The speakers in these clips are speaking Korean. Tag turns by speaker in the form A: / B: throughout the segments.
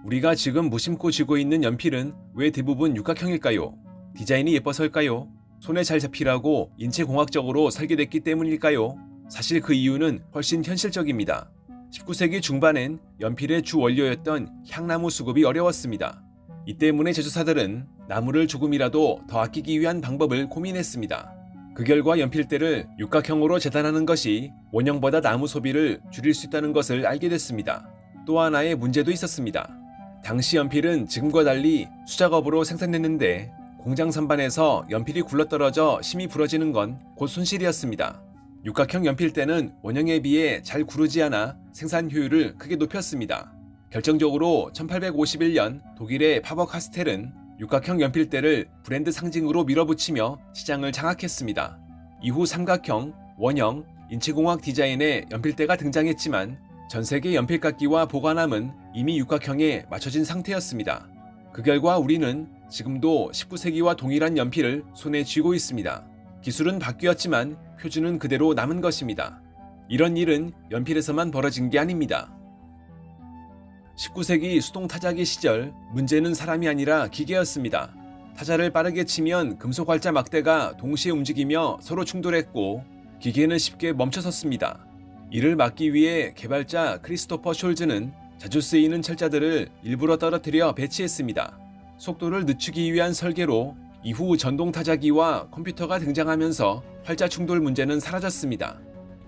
A: 우리가 지금 무심코 쥐고 있는 연필은 왜 대부분 육각형일까요? 디자인이 예뻐서일까요? 손에 잘 잡히라고 인체공학적으로 설계됐기 때문일까요? 사실 그 이유는 훨씬 현실적입니다. 19세기 중반엔 연필의 주 원료였던 향나무 수급이 어려웠습니다. 이 때문에 제조사들은 나무를 조금이라도 더 아끼기 위한 방법을 고민했습니다. 그 결과 연필대를 육각형으로 재단하는 것이 원형보다 나무 소비를 줄일 수 있다는 것을 알게 됐습니다. 또 하나의 문제도 있었습니다. 당시 연필은 지금과 달리 수작업으로 생산됐는데 공장 선반에서 연필이 굴러떨어져 심이 부러지는 건 곧 손실이었습니다. 육각형 연필대는 원형에 비해 잘 구르지 않아 생산 효율을 크게 높였습니다. 결정적으로 1851년 독일의 파버 카스텔은 육각형 연필대를 브랜드 상징으로 밀어붙이며 시장을 장악했습니다. 이후 삼각형, 원형, 인체공학 디자인의 연필대가 등장했지만 전 세계 연필깎이와 보관함은 이미 육각형에 맞춰진 상태였습니다. 그 결과 우리는 지금도 19세기와 동일한 연필을 손에 쥐고 있습니다. 기술은 바뀌었지만 표준은 그대로 남은 것입니다. 이런 일은 연필에서만 벌어진 게 아닙니다. 19세기 수동타자기 시절 문제는 사람이 아니라 기계였습니다. 타자를 빠르게 치면 금속 활자 막대가 동시에 움직이며 서로 충돌했고 기계는 쉽게 멈춰섰습니다. 이를 막기 위해 개발자 크리스토퍼 숄즈는 자주 쓰이는 철자들을 일부러 떨어뜨려 배치했습니다. 속도를 늦추기 위한 설계로 이후 전동타자기와 컴퓨터가 등장하면서 활자 충돌 문제는 사라졌습니다.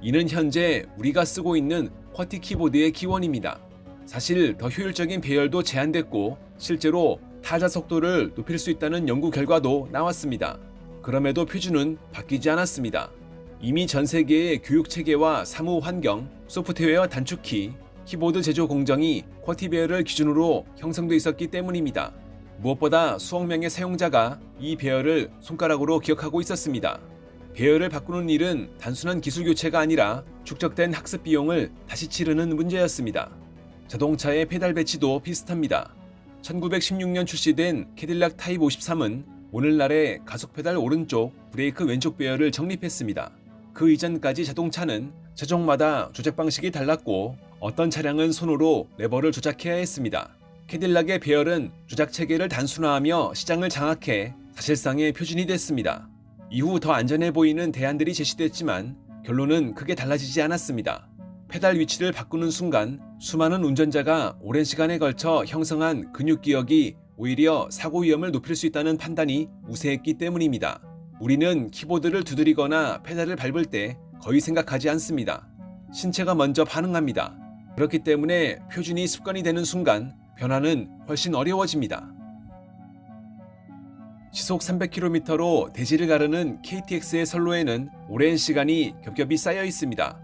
A: 이는 현재 우리가 쓰고 있는 쿼티 키보드의 기원입니다. 사실 더 효율적인 배열도 제한됐고 실제로 타자 속도를 높일 수 있다는 연구 결과도 나왔습니다. 그럼에도 표준은 바뀌지 않았습니다. 이미 전 세계의 교육 체계와 사무 환경, 소프트웨어 단축키, 키보드 제조 공정이 쿼티 배열을 기준으로 형성돼 있었기 때문입니다. 무엇보다 수억 명의 사용자가 이 배열을 손가락으로 기억하고 있었습니다. 배열을 바꾸는 일은 단순한 기술 교체가 아니라 축적된 학습 비용을 다시 치르는 문제였습니다. 자동차의 페달 배치도 비슷합니다. 1916년 출시된 캐딜락 타입 53은 오늘날의 가속 페달 오른쪽, 브레이크 왼쪽 배열을 정립했습니다. 그 이전까지 자동차는 차종마다 조작 방식이 달랐고 어떤 차량은 손으로 레버를 조작해야 했습니다. 캐딜락의 배열은 조작 체계를 단순화하며 시장을 장악해 사실상의 표준이 됐습니다. 이후 더 안전해 보이는 대안들이 제시됐지만 결론은 크게 달라지지 않았습니다. 페달 위치를 바꾸는 순간 수많은 운전자가 오랜 시간에 걸쳐 형성한 근육 기억이 오히려 사고 위험을 높일 수 있다는 판단이 우세했기 때문입니다. 우리는 키보드를 두드리거나 페달을 밟을 때 거의 생각하지 않습니다. 신체가 먼저 반응합니다. 그렇기 때문에 표준이 습관이 되는 순간 변화는 훨씬 어려워집니다. 시속 300km로 대지를 가르는 KTX의 선로에는 오랜 시간이 겹겹이 쌓여 있습니다.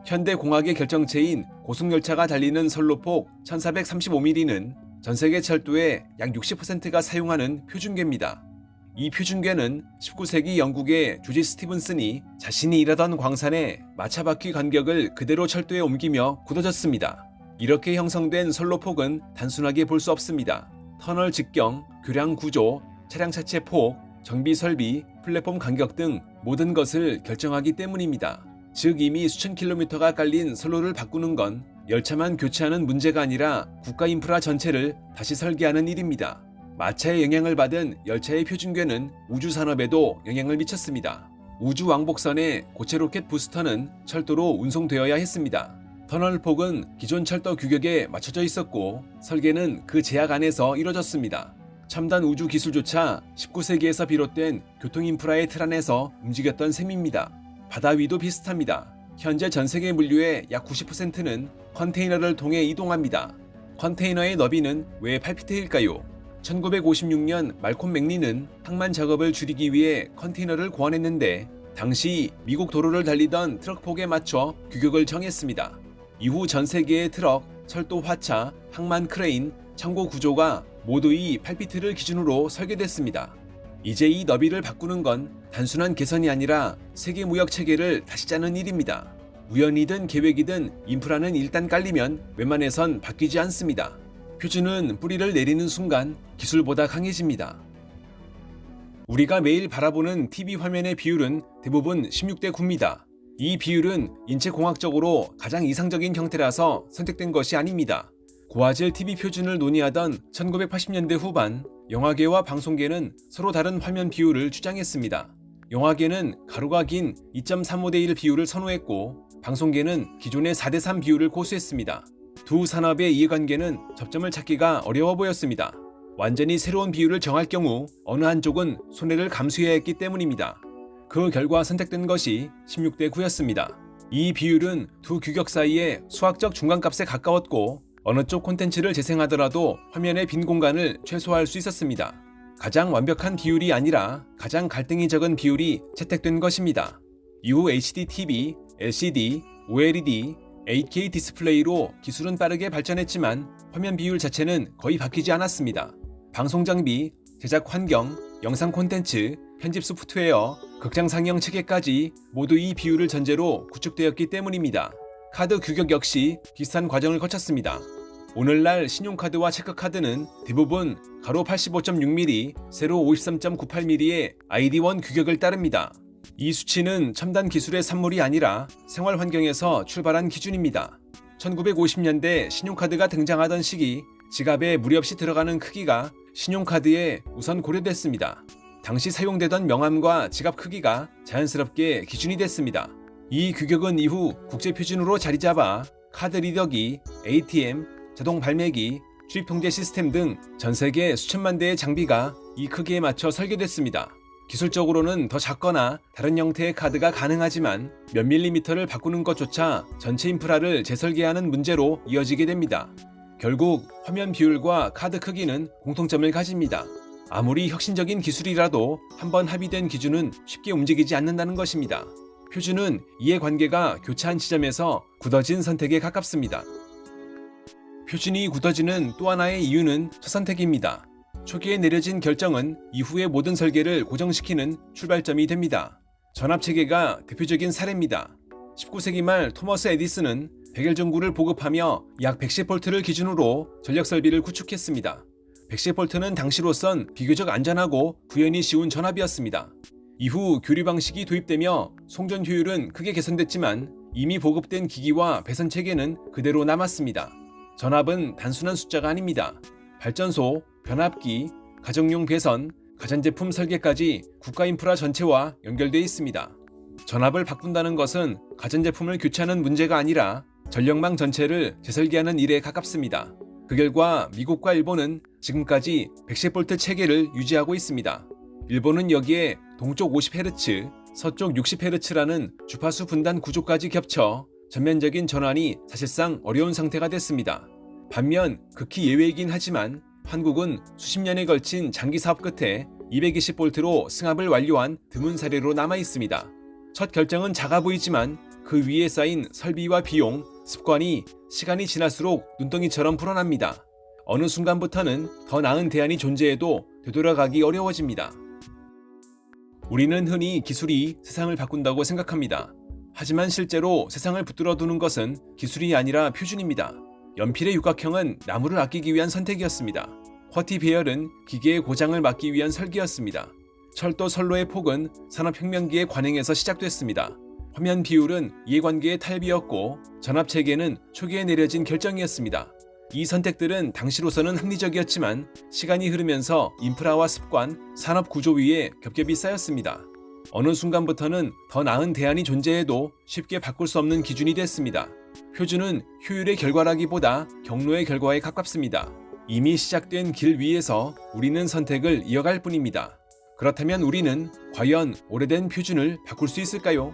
A: 현대공학의 결정체인 고속열차가 달리는 선로폭 1435mm는 전 세계 철도의 약 60%가 사용하는 표준궤입니다. 이 표준궤는 19세기 영국의 조지 스티븐슨이 자신이 일하던 광산에 마차바퀴 간격을 그대로 철도에 옮기며 굳어졌습니다. 이렇게 형성된 선로폭은 단순하게 볼 수 없습니다. 터널 직경, 교량 구조, 차량 차체 폭, 정비 설비, 플랫폼 간격 등 모든 것을 결정하기 때문입니다. 즉 이미 수천 킬로미터가 깔린 선로를 바꾸는 건 열차만 교체하는 문제가 아니라 국가 인프라 전체를 다시 설계하는 일입니다. 마차의 영향을 받은 열차의 표준궤는 우주산업에도 영향을 미쳤습니다. 우주 왕복선의 고체 로켓 부스터는 철도로 운송되어야 했습니다. 터널 폭은 기존 철도 규격에 맞춰져 있었고 설계는 그 제약 안에서 이뤄졌습니다. 첨단 우주 기술조차 19세기에서 비롯된 교통 인프라의 틀 안에서 움직였던 셈입니다. 바다 위도 비슷합니다. 현재 전 세계 물류의 약 90%는 컨테이너를 통해 이동합니다. 컨테이너의 너비는 왜 8피트일까요? 1956년 말콤 맥리는 항만 작업을 줄이기 위해 컨테이너를 고안했는데 당시 미국 도로를 달리던 트럭 폭에 맞춰 규격을 정했습니다. 이후 전 세계의 트럭, 철도 화차, 항만 크레인, 창고 구조가 모두 이 8피트를 기준으로 설계됐습니다. 이제 이 너비를 바꾸는 건 단순한 개선이 아니라 세계 무역 체계를 다시 짜는 일입니다. 우연이든 계획이든 인프라는 일단 깔리면 웬만해선 바뀌지 않습니다. 표준은 뿌리를 내리는 순간 기술보다 강해집니다. 우리가 매일 바라보는 TV 화면의 비율은 대부분 16대 9입니다. 이 비율은 인체공학적으로 가장 이상적인 형태라서 선택된 것이 아닙니다. 고화질 TV 표준을 논의하던 1980년대 후반, 영화계와 방송계는 서로 다른 화면 비율을 주장했습니다. 영화계는 가로가 긴 2.35대1 비율을 선호했고, 방송계는 기존의 4대3 비율을 고수했습니다. 두 산업의 이해관계는 접점을 찾기가 어려워 보였습니다. 완전히 새로운 비율을 정할 경우 어느 한쪽은 손해를 감수해야 했기 때문입니다. 그 결과 선택된 것이 16대 9였습니다. 이 비율은 두 규격 사이의 수학적 중간값에 가까웠고, 어느 쪽 콘텐츠를 재생하더라도 화면의 빈 공간을 최소화할 수 있었습니다. 가장 완벽한 비율이 아니라 가장 갈등이 적은 비율이 채택된 것입니다. 이후 HDTV, LCD, OLED, 8K 디스플레이로 기술은 빠르게 발전했지만 화면 비율 자체는 거의 바뀌지 않았습니다. 방송 장비, 제작 환경, 영상 콘텐츠, 편집 소프트웨어, 극장 상영 체계까지 모두 이 비율을 전제로 구축되었기 때문입니다. 카드 규격 역시 비슷한 과정을 거쳤습니다. 오늘날 신용카드와 체크카드는 대부분 가로 85.6mm, 세로 53.98mm의 ID1 규격을 따릅니다. 이 수치는 첨단 기술의 산물이 아니라 생활 환경에서 출발한 기준입니다. 1950년대 신용카드가 등장하던 시기, 지갑에 무리 없이 들어가는 크기가 신용카드에 우선 고려됐습니다. 당시 사용되던 명암과 지갑 크기가 자연스럽게 기준이 됐습니다. 이 규격은 이후 국제표준으로 자리잡아 카드 리더기, ATM, 자동 발매기, 출입 통제 시스템 등 전 세계 수천만 대의 장비가 이 크기에 맞춰 설계됐습니다. 기술적으로는 더 작거나 다른 형태의 카드가 가능하지만 몇 밀리미터를 바꾸는 것조차 전체 인프라를 재설계하는 문제로 이어지게 됩니다. 결국 화면 비율과 카드 크기는 공통점을 가집니다. 아무리 혁신적인 기술이라도 한번 합의된 기준은 쉽게 움직이지 않는다는 것입니다. 표준은 이해관계가 교차한 지점에서 굳어진 선택에 가깝습니다. 표준이 굳어지는 또 하나의 이유는 첫 선택입니다. 초기에 내려진 결정은 이후의 모든 설계를 고정시키는 출발점이 됩니다. 전압체계가 대표적인 사례입니다. 19세기 말 토머스 에디슨은 백엘 전구를 보급하며 약 110V를 기준으로 전력 설비를 구축했습니다. 110V는 당시로선 비교적 안전하고 구현이 쉬운 전압이었습니다. 이후 교류 방식이 도입되며 송전 효율은 크게 개선됐지만 이미 보급된 기기와 배선 체계는 그대로 남았습니다. 전압은 단순한 숫자가 아닙니다. 발전소, 변압기, 가정용 배선, 가전제품 설계까지 국가 인프라 전체와 연결되어 있습니다. 전압을 바꾼다는 것은 가전제품을 교체하는 문제가 아니라 전력망 전체를 재설계하는 일에 가깝습니다. 그 결과 미국과 일본은 지금까지 110V 체계를 유지하고 있습니다. 일본은 여기에 동쪽 50Hz, 서쪽 60Hz라는 주파수 분단 구조까지 겹쳐 전면적인 전환이 사실상 어려운 상태가 됐습니다. 반면 극히 예외이긴 하지만 한국은 수십 년에 걸친 장기 사업 끝에 220V로 승합을 완료한 드문 사례로 남아 있습니다. 첫 결정은 작아 보이지만 그 위에 쌓인 설비와 비용, 습관이 시간이 지날수록 눈덩이처럼 불어납니다. 어느 순간부터는 더 나은 대안이 존재해도 되돌아가기 어려워집니다. 우리는 흔히 기술이 세상을 바꾼다고 생각합니다. 하지만 실제로 세상을 붙들어 두는 것은 기술이 아니라 표준입니다. 연필의 육각형은 나무를 아끼기 위한 선택이었습니다. 쿼티 배열은 기계의 고장을 막기 위한 설계였습니다. 철도 선로의 폭은 산업혁명기의 관행에서 시작됐습니다. 화면 비율은 이해관계의 탈비였고 전압체계는 초기에 내려진 결정이었습니다. 이 선택들은 당시로서는 합리적이었지만 시간이 흐르면서 인프라와 습관, 산업 구조 위에 겹겹이 쌓였습니다. 어느 순간부터는 더 나은 대안이 존재해도 쉽게 바꿀 수 없는 기준이 됐습니다. 표준은 효율의 결과라기보다 경로의 결과에 가깝습니다. 이미 시작된 길 위에서 우리는 선택을 이어갈 뿐입니다. 그렇다면 우리는 과연 오래된 표준을 바꿀 수 있을까요?